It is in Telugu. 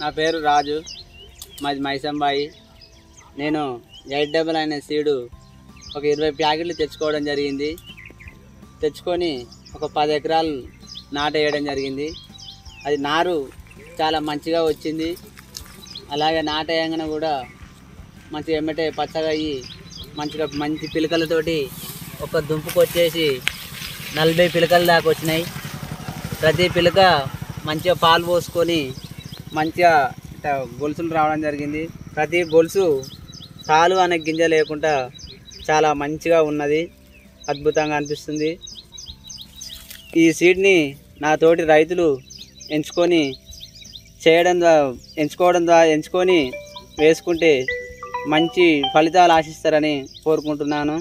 నా పేరు రాజు, మాది మైసంబాయి. నేను 8 అనే సీడు ఒక 20 ప్యాకెట్లు తెచ్చుకోవడం జరిగింది. తెచ్చుకొని ఒక 10 ఎకరాలు నాటేయడం జరిగింది. అది నారు చాలా మంచిగా వచ్చింది. అలాగే నాటేయంగానే కూడా మంచిగా ఎమ్మటే పచ్చగా అయ్యి మంచి పిలకలతోటి ఒక దుంపుకు వచ్చేసి 40 పిలకల దాకా వచ్చినాయి. ప్రతి పిలక మంచిగా పాలు పోసుకొని మంచిగా గొలుసులు రావడం జరిగింది. ప్రతి గొలుసు తాలు అనే గింజ లేకుండా చాలా మంచిగా ఉన్నది, అద్భుతంగా అనిపిస్తుంది. ఈ సీడ్ని నా తోటి రైతులు ఎంచుకొని ఎంచుకొని వేసుకుంటే మంచి ఫలితాలు ఆశిస్తారని కోరుకుంటున్నాను.